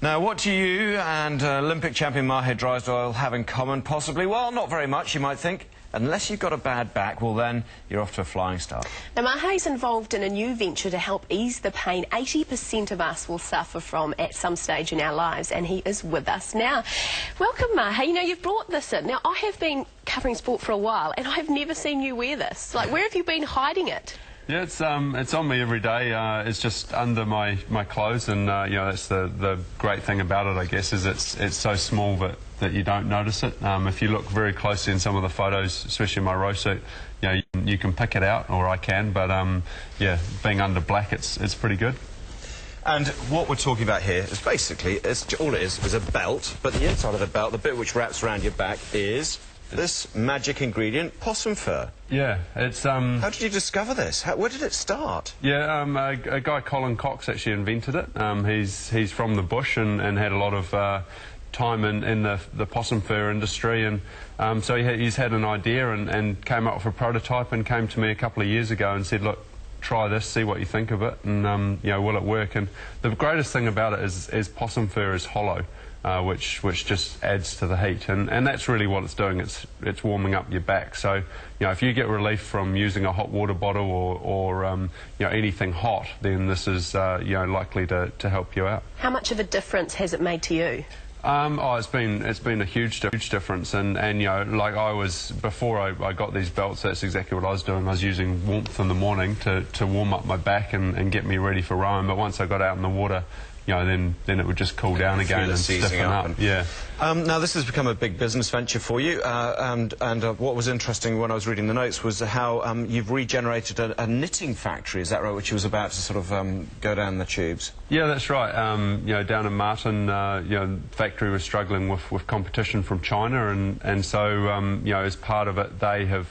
Now, what do you and Olympic champion Mahe Drysdale have in common, possibly? Well, not very much, you might think. Unless you've got a bad back, well then, you're off to a flying start. Now, Mahe's involved in a new venture to help ease the pain 80% of us will suffer from at some stage in our lives, and he is with us now. Welcome, Mahe. You know, you've brought this in. Now, I have been covering sport for a while, and I've never seen you wear this. Like, where have you been hiding it? Yeah, it's on me every day. It's just under my clothes, and you know, that's the great thing about it, I guess, is it's so small that you don't notice it. If you look very closely in some of the photos, especially in my row suit, you know, you can pick it out, or I can. But yeah, being under black, it's pretty good. And what we're talking about here is basically, all it is a belt, but the inside of the belt, the bit which wraps around your back, is this magic ingredient, possum fur. Yeah, it's... How did you discover this? Where did it start? Yeah, a guy, Colin Cox, actually invented it. He's from the bush and had a lot of time in the possum fur industry, and so he's had an idea and came up with a prototype and came to me a couple of years ago and said, look, try this, see what you think of it, and you know, will it work? And the greatest thing about it is possum fur is hollow. Which just adds to the heat, and that's really what it's doing. It's warming up your back. So, you know, if you get relief from using a hot water bottle or you know, anything hot, then this is you know, likely to help you out. How much of a difference has it made to you? Oh, it's been a huge difference, and you know, like before I got these belts, that's exactly what I was doing. I was using warmth in the morning to warm up my back and get me ready for rowing. But once I got out in the water, you know, then it would just cool down again and stiffen up. Yeah. Now, this has become a big business venture for you, and what was interesting when I was reading the notes was how you've regenerated a knitting factory, is that right, which was about to sort of go down the tubes? Yeah, that's right. You know, down in Martin, you know, the factory was struggling with competition from China, and so, you know, as part of it, they have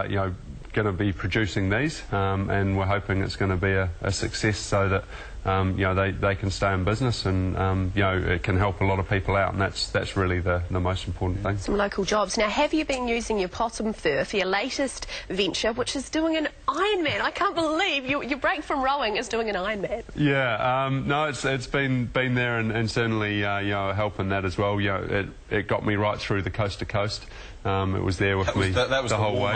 you know, going to be producing these, and we're hoping it's going to be a success, so that you know, they can stay in business, and you know, it can help a lot of people out, and that's really the most important thing. Some local jobs. Now, have you been using your possum fur for your latest venture, which is doing an Ironman? I can't believe your break from rowing is doing an Ironman. Yeah, no, it's been there, and certainly you know, helping that as well. You know, it got me right through the coast to coast. It was there with me the whole way.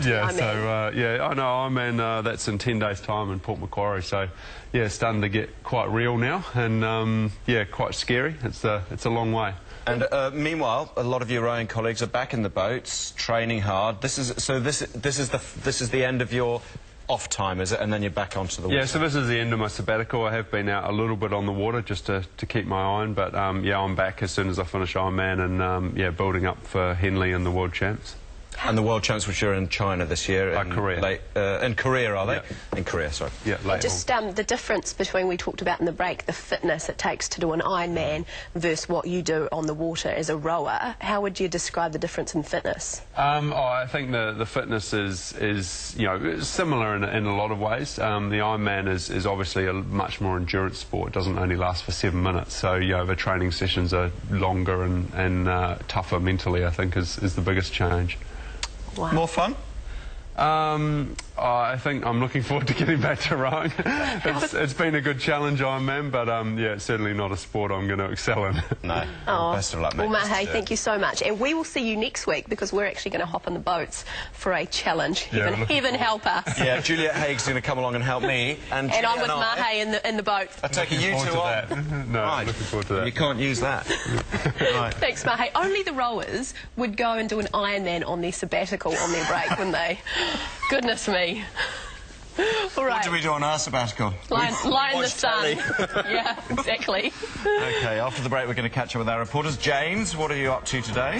Yeah, so yeah, I know Ironman, that's in 10 days' time in Port Macquarie. So yeah, it's starting to get quite real now, and yeah, quite scary. It's a long way. And meanwhile, a lot of your rowing colleagues are back in the boats, training hard. This is the end of your off time, is it? And then you're back onto the water. Yeah, so this is the end of my sabbatical. I have been out a little bit on the water just to keep my eye on, but yeah, I'm back as soon as I finish Ironman, and yeah, building up for Henley and the World Champs. And the World Champs, which are in China this year. In Korea. In Korea, are they? Yeah. In Korea, sorry. Yeah, just the difference between, we talked about in the break, the fitness it takes to do an Ironman versus what you do on the water as a rower. How would you describe the difference in fitness? Oh, I think the fitness is you know, similar in a lot of ways. The Ironman is obviously a much more endurance sport. It doesn't only last for 7 minutes, so you know, the training sessions are longer and tougher mentally, I think, is the biggest change. Wow. More fun? I think I'm looking forward to getting back to rowing. It's been a good challenge, Ironman, but yeah, it's certainly not a sport I'm going to excel in. No. Oh. Best of luck, mate. Well, Mahe, thank you so much. And we will see you next week, because we're actually going to hop on the boats for a challenge. Yeah, Heaven help us. Yeah, Juliet Haig's going to come along and help me. And I'm with Mahe in the boat. I take it you two on. No, right. Looking forward to that. You can't use that. Right. Thanks, Mahe. Only the rowers would go and do an Ironman on their sabbatical on their break, wouldn't they? Goodness me. All right. What do we do on our sabbatical? Lie in the sun. Yeah, exactly. OK, after the break we're going to catch up with our reporters. James, what are you up to today?